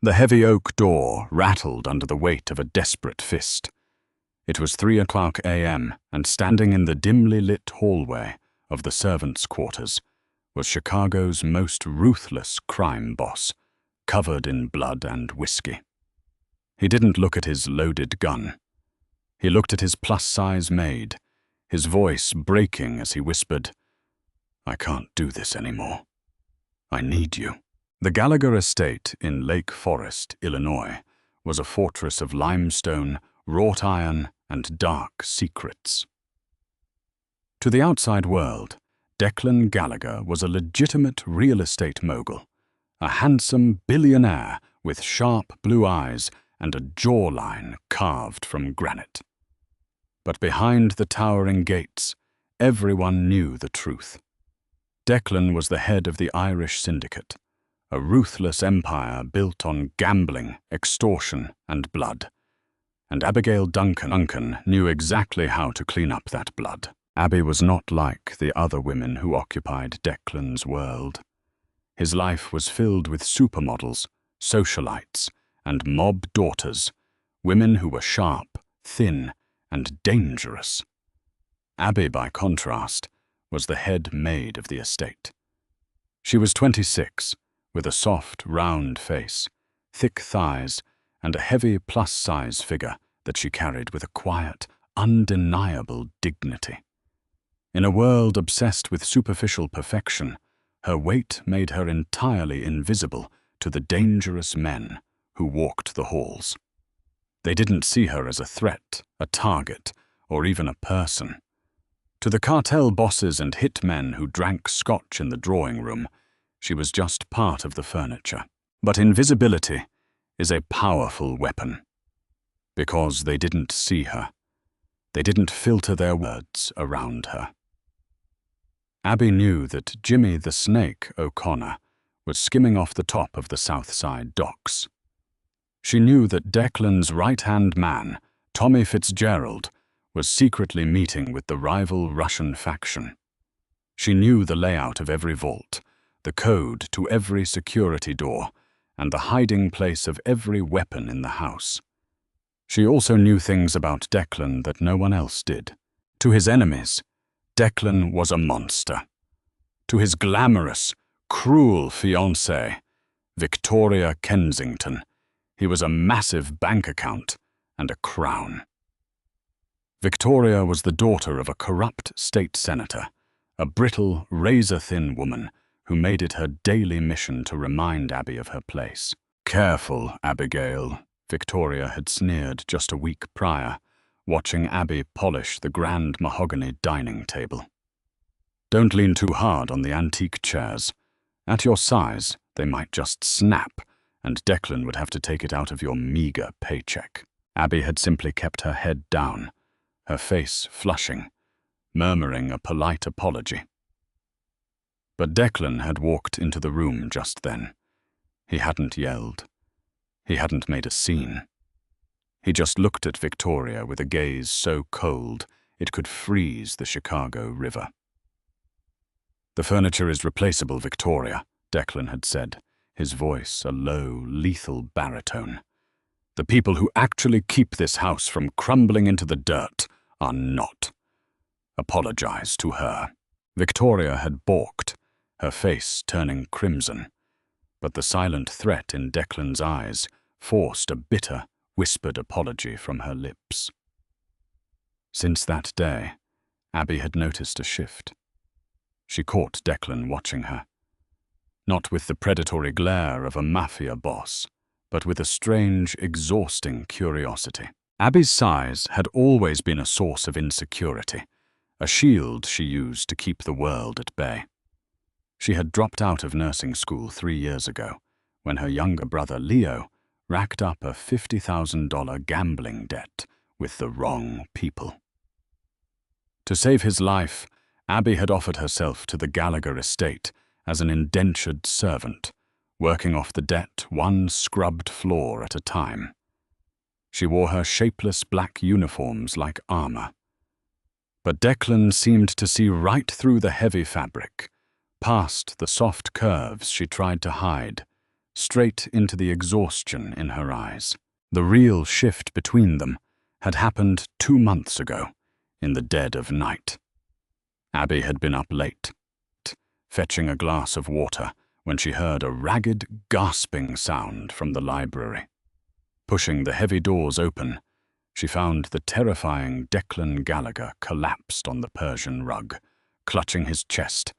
The heavy oak door rattled under the weight of a desperate fist. It was 3:00 a.m., and standing in the dimly lit hallway of the servants' quarters was Chicago's most ruthless crime boss, covered in blood and whiskey. He didn't look at his loaded gun. He looked at his plus-size Maid, his voice breaking as he whispered, "I can't do this anymore. I need you." The Gallagher estate in Lake Forest, Illinois, was a fortress of limestone, wrought iron, and dark secrets. To the outside world, Declan Gallagher was a legitimate real estate mogul, a handsome billionaire with sharp blue eyes and a jawline carved from granite. But behind the towering gates, everyone knew the truth. Declan was the head of the Irish Syndicate, a ruthless empire built on gambling, extortion, and blood. And Abigail Duncan knew exactly how to clean up that blood. Abby was not like the other women who occupied Declan's world. His life was filled with supermodels, socialites, and mob daughters, women who were sharp, thin, and dangerous. Abby, by contrast, was the head maid of the estate. She was 26, with a soft, round face, thick thighs, and a heavy plus-size figure that she carried with a quiet, undeniable dignity. In a world obsessed with superficial perfection, her weight made her entirely invisible to the dangerous men who walked the halls. They didn't see her as a threat, a target, or even a person. To the cartel bosses and hitmen who drank scotch in the drawing room, she was just part of the furniture. But invisibility is a powerful weapon. Because they didn't see her, they didn't filter their words around her. Abby knew that Jimmy the Snake O'Connor was skimming off the top of the South Side docks. She knew that Declan's right-hand man, Tommy Fitzgerald, was secretly meeting with the rival Russian faction. She knew the layout of every vault, the code to every security door, and the hiding place of every weapon in the house. She also knew things about Declan that no one else did. To his enemies, Declan was a monster. To his glamorous, cruel fiancée, Victoria Kensington, he was a massive bank account and a crown. Victoria was the daughter of a corrupt state senator, a brittle, razor-thin woman who made it her daily mission to remind Abby of her place. "Careful, Abigail," Victoria had sneered just a week prior, watching Abby polish the grand mahogany dining table. "Don't lean too hard on the antique chairs. At your size, they might just snap, and Declan would have to take it out of your meager paycheck." Abby had simply kept her head down, her face flushing, murmuring a polite apology. But Declan had walked into the room just then. He hadn't yelled. He hadn't made a scene. He just looked at Victoria with a gaze so cold it could freeze the Chicago River. "The furniture is replaceable, Victoria," Declan had said, his voice a low, lethal baritone. "The people who actually keep this house from crumbling into the dirt are not. Apologize to her." Victoria had balked, her face turning crimson, but the silent threat in Declan's eyes forced a bitter, whispered apology from her lips. Since that day, Abby had noticed a shift. She caught Declan watching her, not with the predatory glare of a mafia boss, but with a strange, exhausting curiosity. Abby's size had always been a source of insecurity, a shield she used to keep the world at bay. She had dropped out of nursing school 3 years ago, when her younger brother Leo racked up a $50,000 gambling debt with the wrong people. To save his life, Abby had offered herself to the Gallagher estate as an indentured servant, working off the debt one scrubbed floor at a time. She wore her shapeless black uniforms like armor. But Declan seemed to see right through the heavy fabric, past the soft curves she tried to hide, straight into the exhaustion in her eyes. The real shift between them had happened 2 months ago, in the dead of night. Abby had been up late, fetching a glass of water, when she heard a ragged, gasping sound from the library. Pushing the heavy doors open, she found the terrifying Declan Gallagher collapsed on the Persian rug, clutching his chest,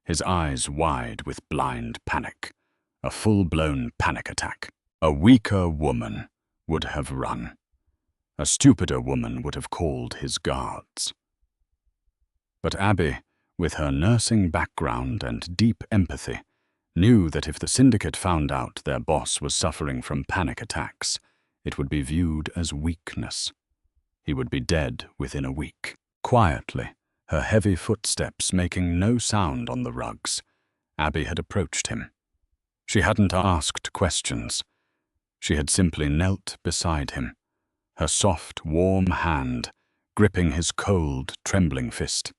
his eyes wide with blind panic. A full-blown panic attack. A weaker woman would have run. A stupider woman would have called his guards. But Abby, with her nursing background and deep empathy, knew that if the syndicate found out their boss was suffering from panic attacks, it would be viewed as weakness. He would be dead within a week. Quietly, her heavy footsteps making no sound on the rugs, Abby had approached him. She hadn't asked questions. She had simply knelt beside him, her soft, warm hand gripping his cold, trembling fist.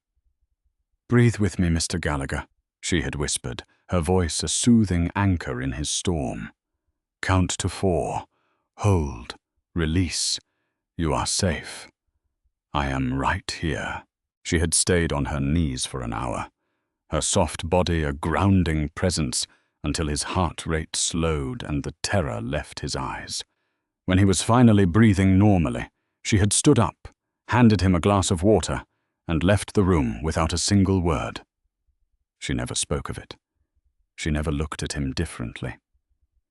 "Breathe with me, Mr. Gallagher," she had whispered, her voice a soothing anchor in his storm. "Count to 4. Hold. Release. You are safe. I am right here." She had stayed on her knees for an hour, her soft body a grounding presence, until his heart rate slowed and the terror left his eyes. When he was finally breathing normally, she had stood up, handed him a glass of water, and left the room without a single word. She never spoke of it. She never looked at him differently.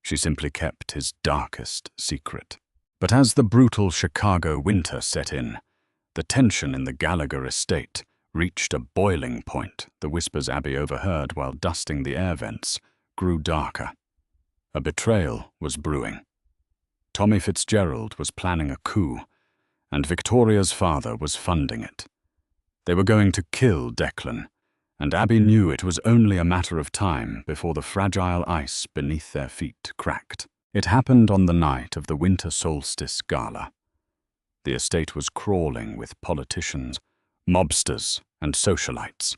She simply kept his darkest secret. But as the brutal Chicago winter set in, the tension in the Gallagher estate reached a boiling point. The whispers Abby overheard while dusting the air vents grew darker. A betrayal was brewing. Tommy Fitzgerald was planning a coup, and Victoria's father was funding it. They were going to kill Declan, and Abby knew it was only a matter of time before the fragile ice beneath their feet cracked. It happened on the night of the winter solstice gala. The estate was crawling with politicians, mobsters, and socialites.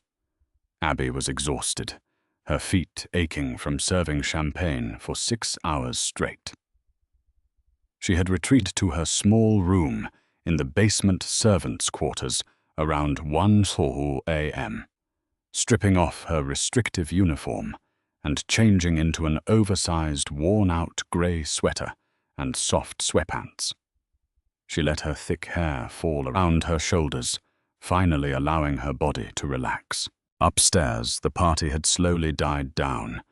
Abby was exhausted, her feet aching from serving champagne for 6 hours straight. She had retreated to her small room in the basement servants' quarters around 1 a.m., stripping off her restrictive uniform and changing into an oversized, worn-out grey sweater and soft sweatpants. She let her thick hair fall around her shoulders, finally allowing her body to relax. Upstairs, the party had slowly died down,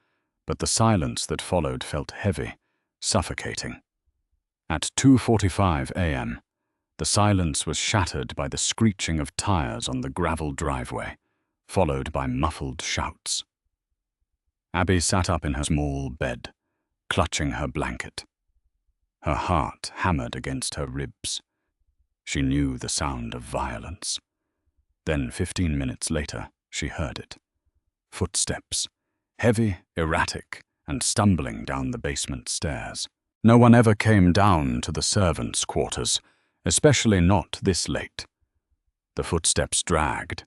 but the silence that followed felt heavy, suffocating. At 2:45 a.m., the silence was shattered by the screeching of tires on the gravel driveway, followed by muffled shouts. Abby sat up in her small bed, clutching her blanket. Her heart hammered against her ribs. She knew the sound of violence. Then 15 minutes later, she heard it. Footsteps, heavy, erratic, and stumbling down the basement stairs. No one ever came down to the servants' quarters, especially not this late. The footsteps dragged,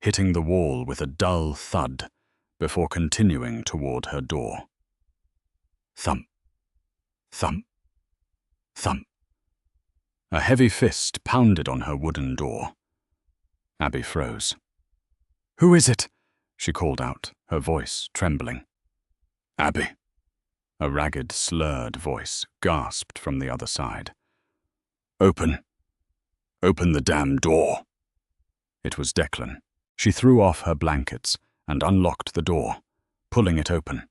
hitting the wall with a dull thud before continuing toward her door. Thump, thump, thump. A heavy fist pounded on her wooden door. Abby froze. "Who is it?" she called out, her voice trembling. "Abby." A ragged, slurred voice gasped from the other side. Open the damn door." It was Declan. She threw off her blankets and unlocked the door, pulling it open.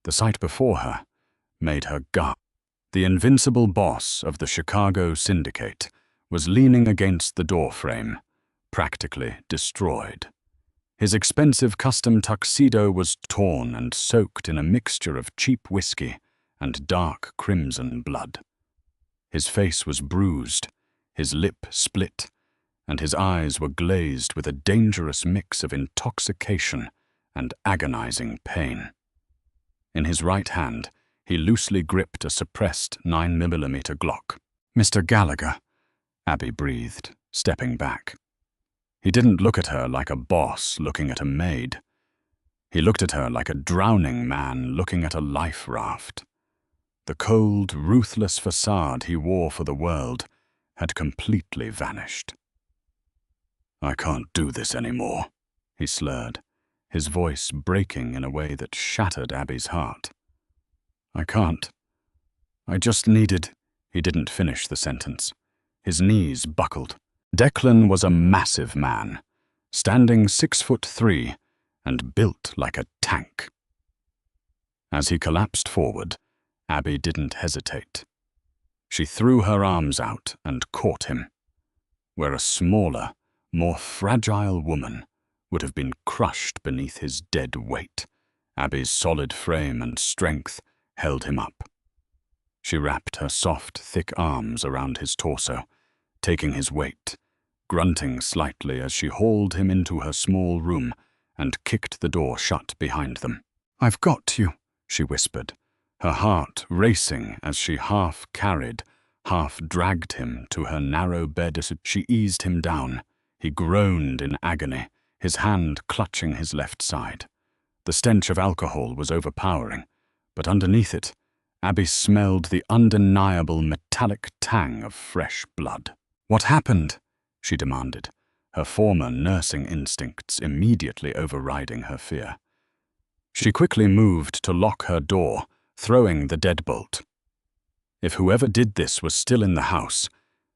The sight before her made her gasp. The invincible boss of the Chicago syndicate was leaning against the doorframe, practically destroyed. His expensive custom tuxedo was torn and soaked in a mixture of cheap whiskey and dark crimson blood. His face was bruised, his lip split, and his eyes were glazed with a dangerous mix of intoxication and agonizing pain. In his right hand, he loosely gripped a suppressed 9mm Glock. "Mr. Gallagher," Abby breathed, stepping back. He didn't look at her like a boss looking at a maid. He looked at her like a drowning man looking at a life raft. The cold, ruthless facade he wore for the world had completely vanished. "I can't do this anymore," he slurred, his voice breaking in a way that shattered Abby's heart. "I can't. I just needed—" He didn't finish the sentence. His knees buckled. Declan was a massive man, standing 6'3" and built like a tank. As he collapsed forward, Abby didn't hesitate. She threw her arms out and caught him, where a smaller, more fragile woman would have been crushed beneath his dead weight. Abby's solid frame and strength held him up. She wrapped her soft, thick arms around his torso, taking his weight, grunting slightly as she hauled him into her small room and kicked the door shut behind them. "I've got you," she whispered, her heart racing as she half carried, half dragged him to her narrow bed. As she eased him down, he groaned in agony, his hand clutching his left side. The stench of alcohol was overpowering, but underneath it, Abby smelled the undeniable metallic tang of fresh blood. "What happened?" she demanded, her former nursing instincts immediately overriding her fear. She quickly moved to lock her door, throwing the deadbolt. If whoever did this was still in the house,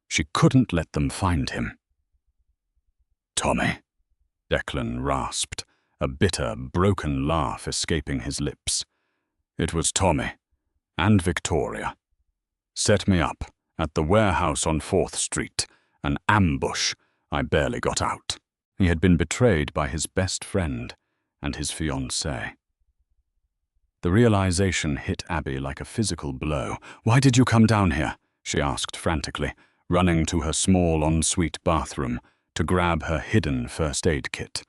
she couldn't let them find him. "Tommy," Declan rasped, a bitter, broken laugh escaping his lips. "It was Tommy and Victoria. Set me up at the warehouse on 4th Street, an ambush. I barely got out." He had been betrayed by his best friend and his fiancée. The realization hit Abby like a physical blow. "Why did you come down here?" she asked frantically, running to her small ensuite bathroom to grab her hidden first aid kit,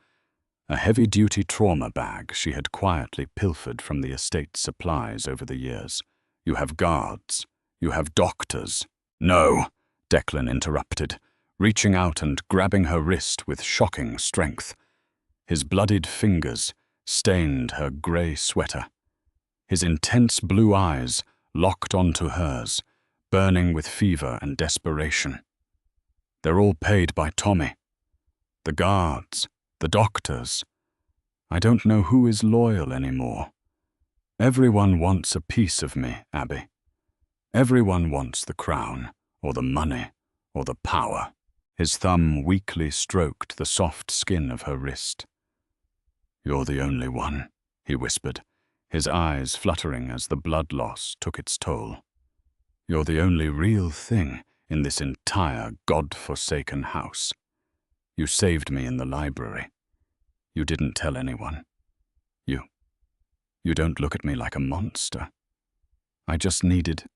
a heavy-duty trauma bag she had quietly pilfered from the estate's supplies over the years. "You have guards. You have doctors." "No," Declan interrupted, reaching out and grabbing her wrist with shocking strength. His bloodied fingers stained her grey sweater. His intense blue eyes locked onto hers, burning with fever and desperation. "They're all paid by Tommy. The guards, the doctors. I don't know who is loyal anymore. Everyone wants a piece of me, Abby. Everyone wants the crown, or the money, or the power." His thumb weakly stroked the soft skin of her wrist. "You're the only one," he whispered, his eyes fluttering as the blood loss took its toll. "You're the only real thing in this entire God-forsaken house. You saved me in the library. You didn't tell anyone. You don't look at me like a monster. I needed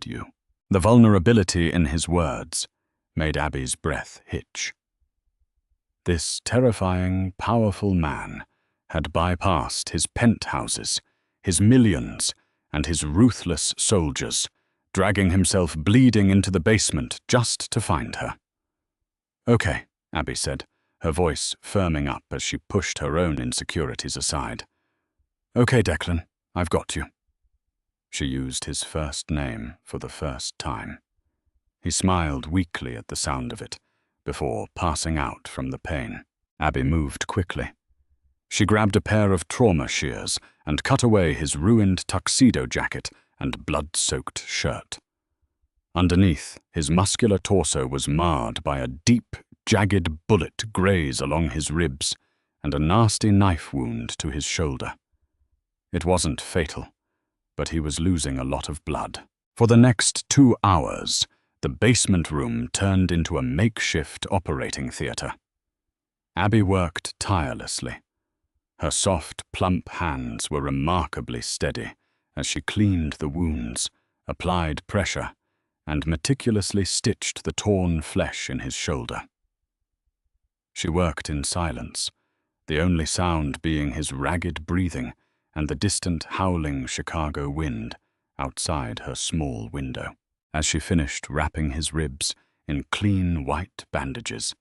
you." The vulnerability in his words made Abby's breath hitch. This terrifying, powerful man had bypassed his penthouses, his millions, and his ruthless soldiers, dragging himself bleeding into the basement just to find her. "Okay," Abby said, her voice firming up as she pushed her own insecurities aside. "Okay, Declan, I've got you." She used his first name for the first time. He smiled weakly at the sound of it, before passing out from the pain. Abby moved quickly. She grabbed a pair of trauma shears and cut away his ruined tuxedo jacket and blood-soaked shirt. Underneath, his muscular torso was marred by a deep, jagged bullet graze along his ribs and a nasty knife wound to his shoulder. It wasn't fatal, but he was losing a lot of blood. For the next 2 hours, the basement room turned into a makeshift operating theater. Abby worked tirelessly. Her soft, plump hands were remarkably steady as she cleaned the wounds, applied pressure, and meticulously stitched the torn flesh in his shoulder. She worked in silence, the only sound being his ragged breathing and the distant howling Chicago wind outside her small window. As she finished wrapping his ribs in clean white bandages,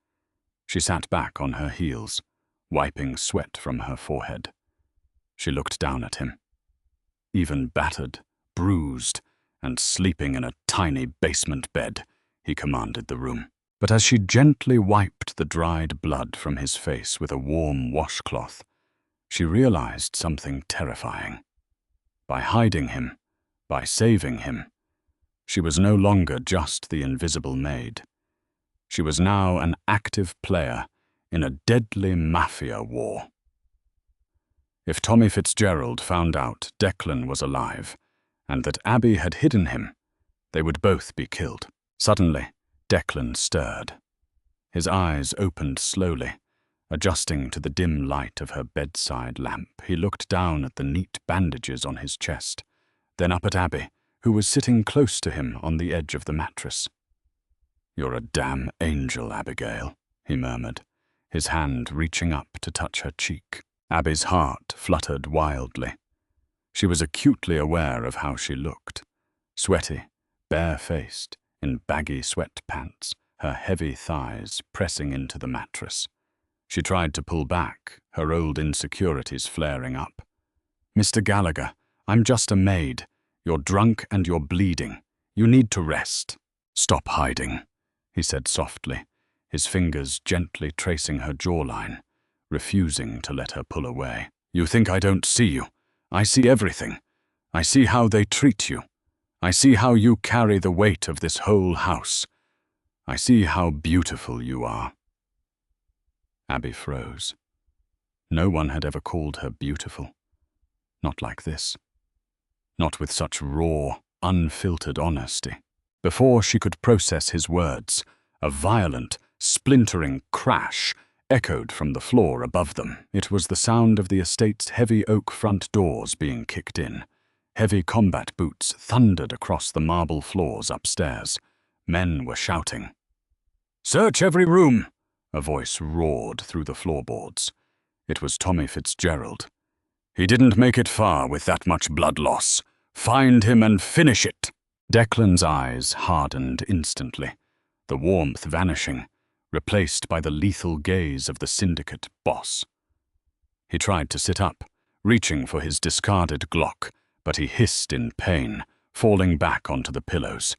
she sat back on her heels, wiping sweat from her forehead. She looked down at him. Even battered, bruised, and sleeping in a tiny basement bed, he commanded the room. But as she gently wiped the dried blood from his face with a warm washcloth, she realized something terrifying. By hiding him, by saving him, she was no longer just the invisible maid. She was now an active player in a deadly mafia war. If Tommy Fitzgerald found out Declan was alive, and that Abby had hidden him, they would both be killed. Suddenly, Declan stirred. His eyes opened slowly, adjusting to the dim light of her bedside lamp. He looked down at the neat bandages on his chest, then up at Abby, who was sitting close to him on the edge of the mattress. "You're a damn angel, Abigail," he murmured, his hand reaching up to touch her cheek. Abby's heart fluttered wildly. She was acutely aware of how she looked. Sweaty, bare-faced, in baggy sweatpants, her heavy thighs pressing into the mattress. She tried to pull back, her old insecurities flaring up. "Mr. Gallagher, I'm just a maid. You're drunk and you're bleeding. You need to rest." "Stop hiding," he said softly, his fingers gently tracing her jawline, refusing to let her pull away. "You think I don't see you? I see everything. I see how they treat you. I see how you carry the weight of this whole house. I see how beautiful you are." Abby froze. No one had ever called her beautiful. Not like this. Not with such raw, unfiltered honesty. Before she could process his words, a violent, splintering crash echoed from the floor above them. It was the sound of the estate's heavy oak front doors being kicked in. Heavy combat boots thundered across the marble floors upstairs. Men were shouting. "Search every room!" a voice roared through the floorboards. It was Tommy Fitzgerald. "He didn't make it far with that much blood loss. Find him and finish it!" Declan's eyes hardened instantly, the warmth vanishing, replaced by the lethal gaze of the syndicate boss. He tried to sit up, reaching for his discarded Glock, but he hissed in pain, falling back onto the pillows.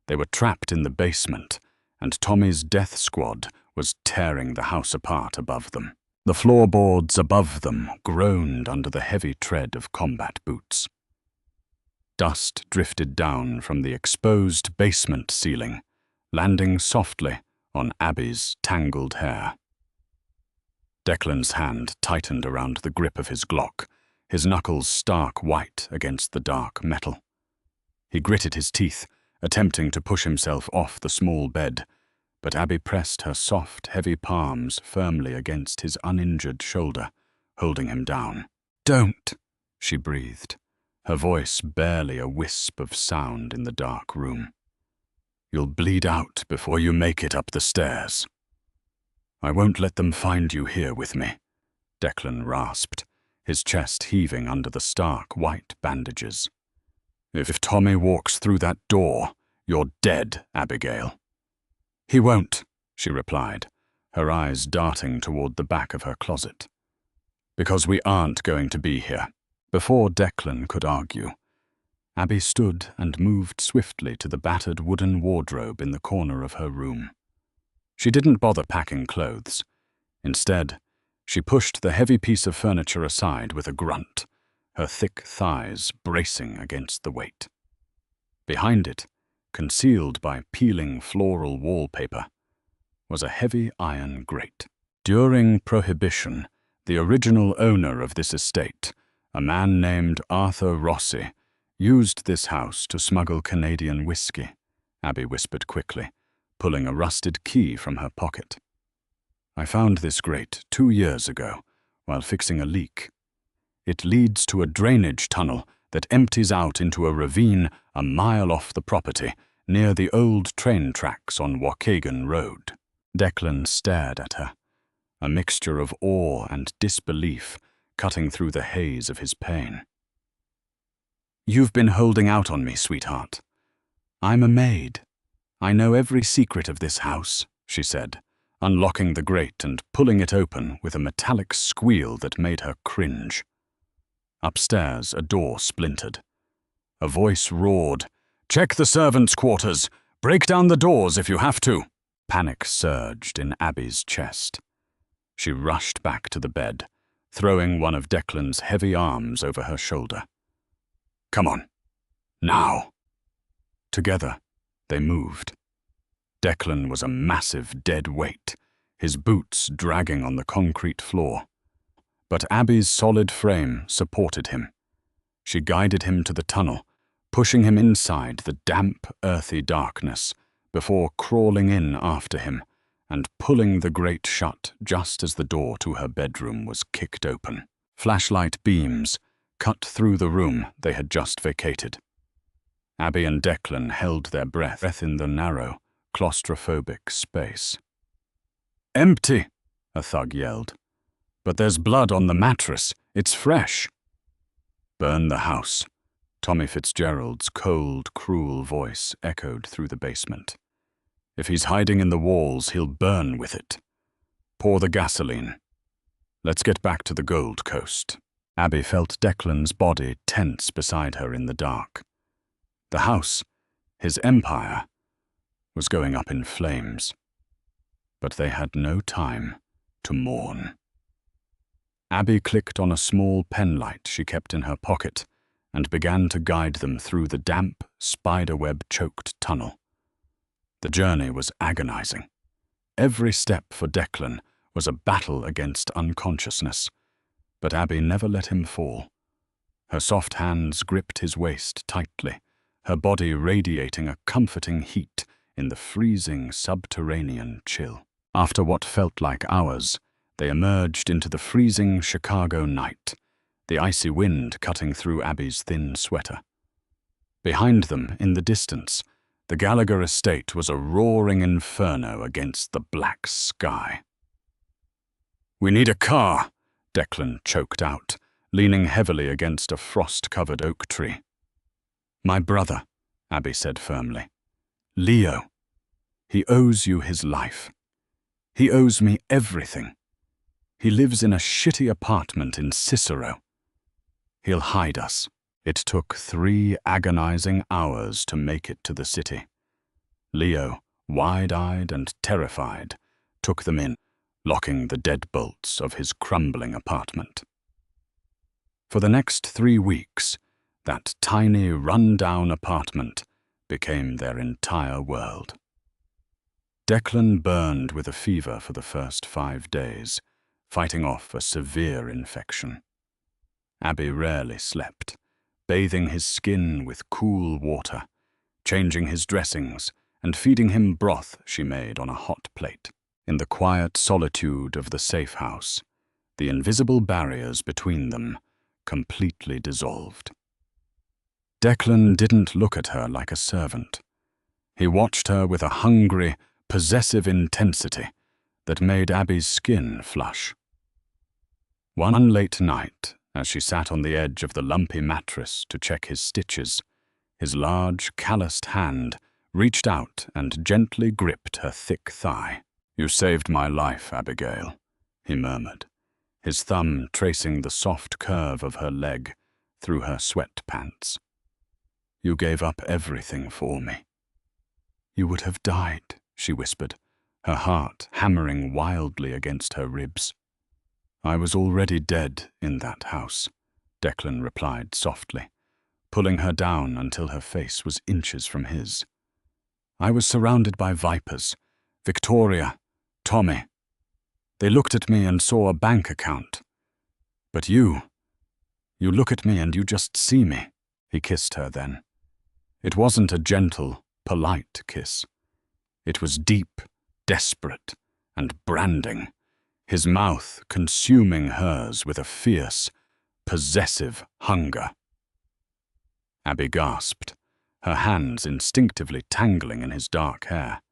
They were trapped in the basement, and Tommy's death squad was tearing the house apart above them. The floorboards above them groaned under the heavy tread of combat boots. Dust drifted down from the exposed basement ceiling, landing softly on Abby's tangled hair. Declan's hand tightened around the grip of his Glock, his knuckles stark white against the dark metal. He gritted his teeth, attempting to push himself off the small bed, but Abby pressed her soft, heavy palms firmly against his uninjured shoulder, holding him down. "Don't," she breathed, her voice barely a wisp of sound in the dark room. "You'll bleed out before you make it up the stairs." "I won't let them find you here with me," Declan rasped, his chest heaving under the stark white bandages. "If Tommy walks through that door, you're dead, Abigail." "He won't," she replied, her eyes darting toward the back of her closet. "Because we aren't going to be here." Before Declan could argue, Abby stood and moved swiftly to the battered wooden wardrobe in the corner of her room. She didn't bother packing clothes. Instead, she pushed the heavy piece of furniture aside with a grunt, her thick thighs bracing against the weight. Behind it, concealed by peeling floral wallpaper, was a heavy iron grate. During Prohibition, the original owner of this estate, a man named Arthur Rossi, used this house to smuggle Canadian whiskey, Abby whispered quickly, pulling a rusted key from her pocket. "I found this grate 2 years ago while fixing a leak. It leads to a drainage tunnel that empties out into a ravine a mile off the property, near the old train tracks on Waukegan Road." Declan stared at her, a mixture of awe and disbelief cutting through the haze of his pain. "You've been holding out on me, sweetheart. I'm a maid. I know every secret of this house," she said, unlocking the grate and pulling it open with a metallic squeal that made her cringe. Upstairs, a door splintered. A voice roared, "Check the servants' quarters! Break down the doors if you have to!" Panic surged in Abby's chest. She rushed back to the bed, throwing one of Declan's heavy arms over her shoulder. "Come on. Now." Together, they moved. Declan was a massive dead weight, his boots dragging on the concrete floor. But Abby's solid frame supported him. She guided him to the tunnel, pushing him inside the damp, earthy darkness before crawling in after him and pulling the grate shut just as the door to her bedroom was kicked open. Flashlight beams cut through the room they had just vacated. Abby and Declan held their breath in the narrow, claustrophobic space. "Empty!" a thug yelled. "But there's blood on the mattress. It's fresh." "Burn the house." Tommy Fitzgerald's cold, cruel voice echoed through the basement. "If he's hiding in the walls, he'll burn with it. Pour the gasoline. Let's get back to the Gold Coast." Abby felt Declan's body tense beside her in the dark. The house, his empire, was going up in flames. But they had no time to mourn. Abby clicked on a small penlight she kept in her pocket and began to guide them through the damp, spiderweb-choked tunnel. The journey was agonizing. Every step for Declan was a battle against unconsciousness, but Abby never let him fall. Her soft hands gripped his waist tightly, her body radiating a comforting heat in the freezing subterranean chill. After what felt like hours, they emerged into the freezing Chicago night, the icy wind cutting through Abby's thin sweater. Behind them, in the distance, the Gallagher estate was a roaring inferno against the black sky. "We need a car," Declan choked out, leaning heavily against a frost-covered oak tree. "My brother," Abby said firmly. "Leo. He owes you his life. He owes me everything. He lives in a shitty apartment in Cicero. He'll hide us." It took 3 agonizing hours to make it to the city. Leo, wide-eyed and terrified, took them in, locking the deadbolts of his crumbling apartment. For the next 3 weeks, that tiny, run-down apartment became their entire world. Declan burned with a fever for the first 5 days, fighting off a severe infection. Abby rarely slept, bathing his skin with cool water, changing his dressings, and feeding him broth she made on a hot plate. In the quiet solitude of the safe house, the invisible barriers between them completely dissolved. Declan didn't look at her like a servant. He watched her with a hungry, possessive intensity that made Abby's skin flush. One late night, as she sat on the edge of the lumpy mattress to check his stitches, his large, calloused hand reached out and gently gripped her thick thigh. "You saved my life, Abigail," he murmured, his thumb tracing the soft curve of her leg through her sweat pants. "You gave up everything for me." "You would have died," she whispered, her heart hammering wildly against her ribs. "I was already dead in that house," Declan replied softly, pulling her down until her face was inches from his. "I was surrounded by vipers, Victoria, Tommy. They looked at me and saw a bank account. But you look at me and you just see me." He kissed her then. It wasn't a gentle, polite kiss. It was deep, desperate, and branding, his mouth consuming hers with a fierce, possessive hunger. Abby gasped, her hands instinctively tangling in his dark hair.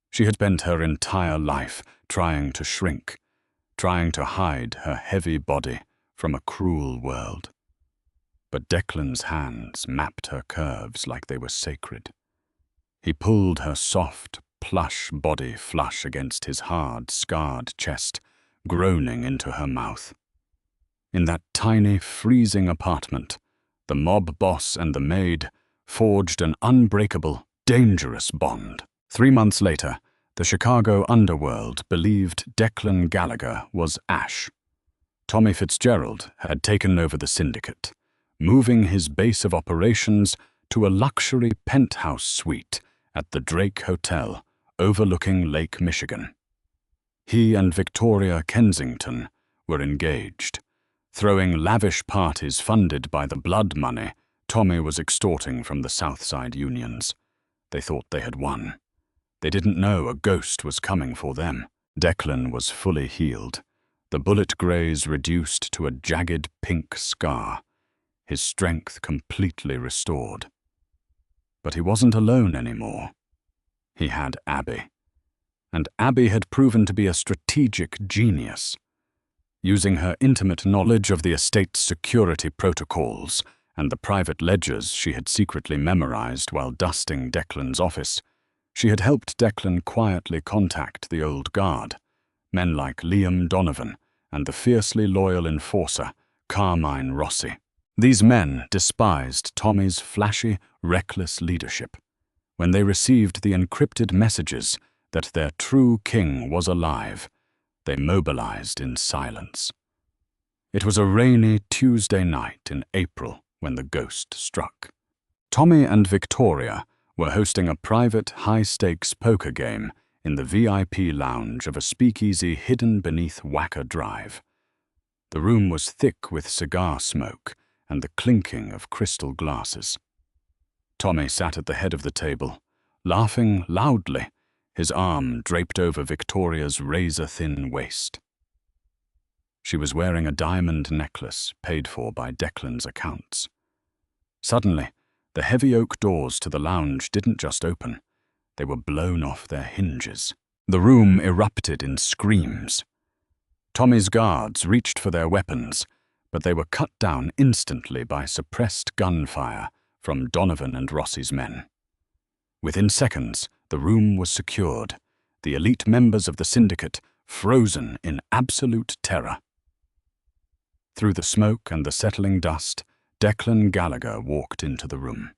She had spent her entire life trying to shrink, trying to hide her heavy body from a cruel world. But Declan's hands mapped her curves like they were sacred. He pulled her soft, plush body flush against his hard, scarred chest, groaning into her mouth. In that tiny, freezing apartment, the mob boss and the maid forged an unbreakable, dangerous bond. 3 months later, the Chicago underworld believed Declan Gallagher was Ash. Tommy Fitzgerald had taken over the syndicate, moving his base of operations to a luxury penthouse suite at the Drake Hotel overlooking Lake Michigan. He and Victoria Kensington were engaged, throwing lavish parties funded by the blood money Tommy was extorting from the Southside unions. They thought they had won. They didn't know a ghost was coming for them. Declan was fully healed, the bullet graze reduced to a jagged pink scar, his strength completely restored. But he wasn't alone anymore. He had Abby. And Abby had proven to be a strategic genius. Using her intimate knowledge of the estate's security protocols and the private ledgers she had secretly memorized while dusting Declan's office, she had helped Declan quietly contact the old guard, men like Liam Donovan and the fiercely loyal enforcer, Carmine Rossi. These men despised Tommy's flashy, reckless leadership. When they received the encrypted messages that their true king was alive, they mobilized in silence. It was a rainy Tuesday night in April when the ghost struck. Tommy and Victoria were hosting a private high-stakes poker game in the VIP lounge of a speakeasy hidden beneath Wacker Drive. The room was thick with cigar smoke and the clinking of crystal glasses. Tommy sat at the head of the table, laughing loudly, his arm draped over Victoria's razor-thin waist. She was wearing a diamond necklace paid for by Declan's accounts. Suddenly, the heavy oak doors to the lounge didn't just open, they were blown off their hinges. The room erupted in screams. Tommy's guards reached for their weapons, but they were cut down instantly by suppressed gunfire from Donovan and Rossi's men. Within seconds, the room was secured, the elite members of the syndicate frozen in absolute terror. Through the smoke and the settling dust, Declan Gallagher walked into the room.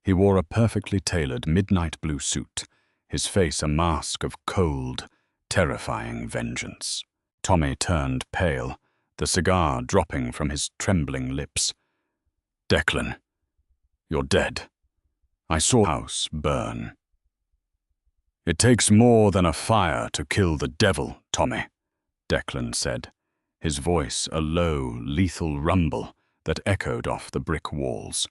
He wore a perfectly tailored midnight blue suit, his face a mask of cold, terrifying vengeance. Tommy turned pale, the cigar dropping from his trembling lips. "Declan, you're dead. I saw the house burn." "It takes more than a fire to kill the devil, Tommy," Declan said, his voice a low, lethal rumble that echoed off the brick walls.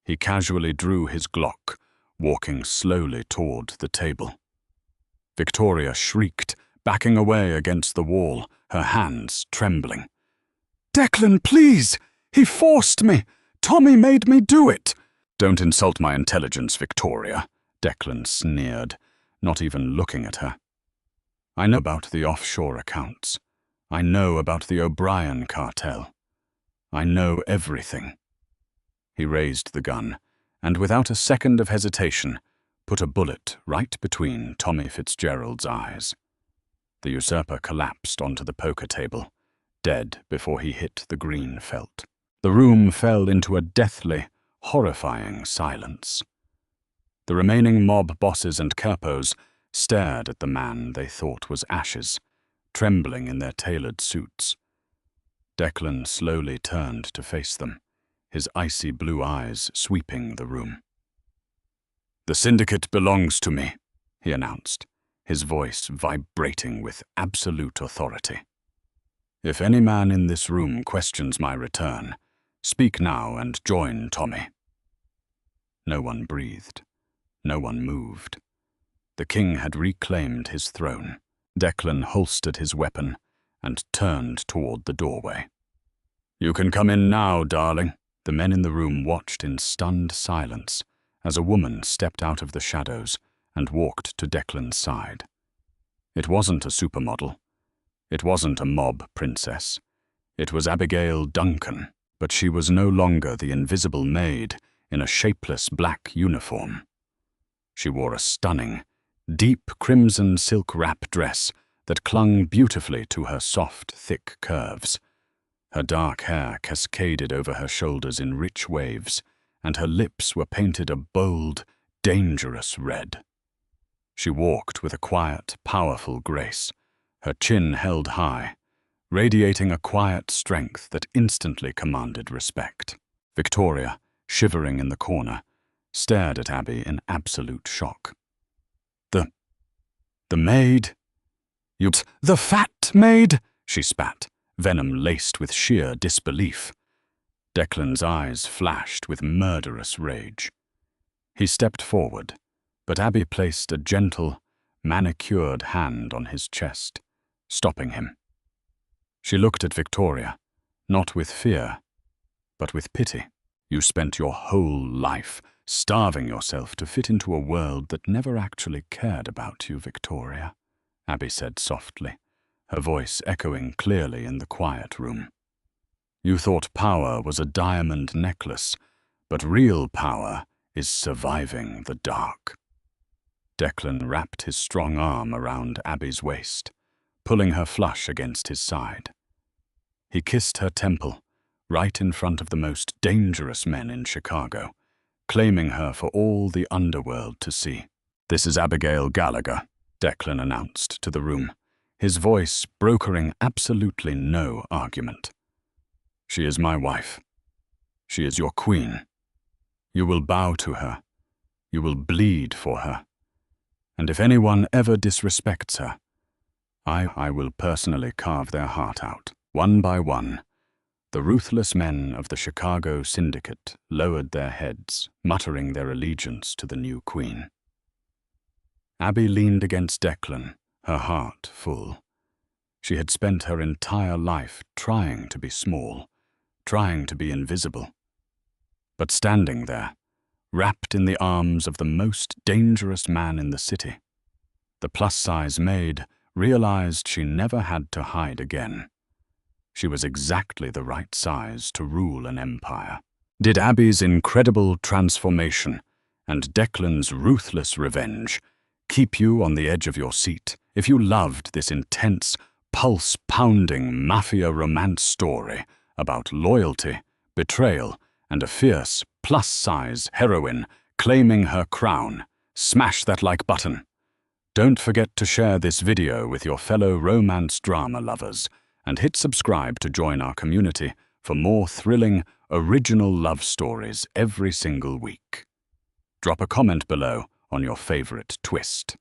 He casually drew his Glock, walking slowly toward the table. Victoria shrieked, backing away against the wall, her hands trembling. "Declan, please! He forced me! Tommy made me do it!" "Don't insult my intelligence, Victoria," Declan sneered, not even looking at her. "I know about the offshore accounts. I know about the O'Brien cartel. I know everything." He raised the gun, and without a second of hesitation, put a bullet right between Tommy Fitzgerald's eyes. The usurper collapsed onto the poker table, dead before he hit the green felt. The room fell into a deathly, horrifying silence. The remaining mob bosses and capos stared at the man they thought was Ash's, trembling in their tailored suits. Declan slowly turned to face them, his icy blue eyes sweeping the room. "The syndicate belongs to me," he announced, his voice vibrating with absolute authority. "If any man in this room questions my return, speak now and join Tommy." No one breathed. No one moved. The king had reclaimed his throne. Declan holstered his weapon and turned toward the doorway. "You can come in now, darling." The men in the room watched in stunned silence as a woman stepped out of the shadows and walked to Declan's side. It wasn't a supermodel. It wasn't a mob princess. It was Abigail Duncan, but she was no longer the invisible maid in a shapeless black uniform. She wore a stunning, deep crimson silk wrap dress that clung beautifully to her soft, thick curves. Her dark hair cascaded over her shoulders in rich waves, and her lips were painted a bold, dangerous red. She walked with a quiet, powerful grace, her chin held high, radiating a quiet strength that instantly commanded respect. Victoria, shivering in the corner, stared at Abby in absolute shock. The maid? The fat maid? She spat, venom laced with sheer disbelief. Declan's eyes flashed with murderous rage. He stepped forward, but Abby placed a gentle, manicured hand on his chest, stopping him. She looked at Victoria, not with fear, but with pity. You spent your whole life starving yourself to fit into a world that never actually cared about you, Victoria, Abby said softly, her voice echoing clearly in the quiet room. You thought power was a diamond necklace, but real power is surviving the dark. Declan wrapped his strong arm around Abby's waist, pulling her flush against his side. He kissed her temple, right in front of the most dangerous men in Chicago, claiming her for all the underworld to see. This is Abigail Gallagher, Declan announced to the room, his voice brokering absolutely no argument. She is my wife. She is your queen. You will bow to her. You will bleed for her. And if anyone ever disrespects her, I will personally carve their heart out, one by one. The ruthless men of the Chicago Syndicate lowered their heads, muttering their allegiance to the new queen. Abby leaned against Declan, her heart full. She had spent her entire life trying to be small, trying to be invisible. But standing there, wrapped in the arms of the most dangerous man in the city, the plus-size maid realized she never had to hide again. She was exactly the right size to rule an empire. Did Abby's incredible transformation and Declan's ruthless revenge keep you on the edge of your seat? If you loved this intense, pulse-pounding mafia romance story about loyalty, betrayal, and a fierce, plus-size heroine claiming her crown, smash that like button. Don't forget to share this video with your fellow romance drama lovers, and hit subscribe to join our community for more thrilling, original love stories every single week. Drop a comment below on your favorite twist.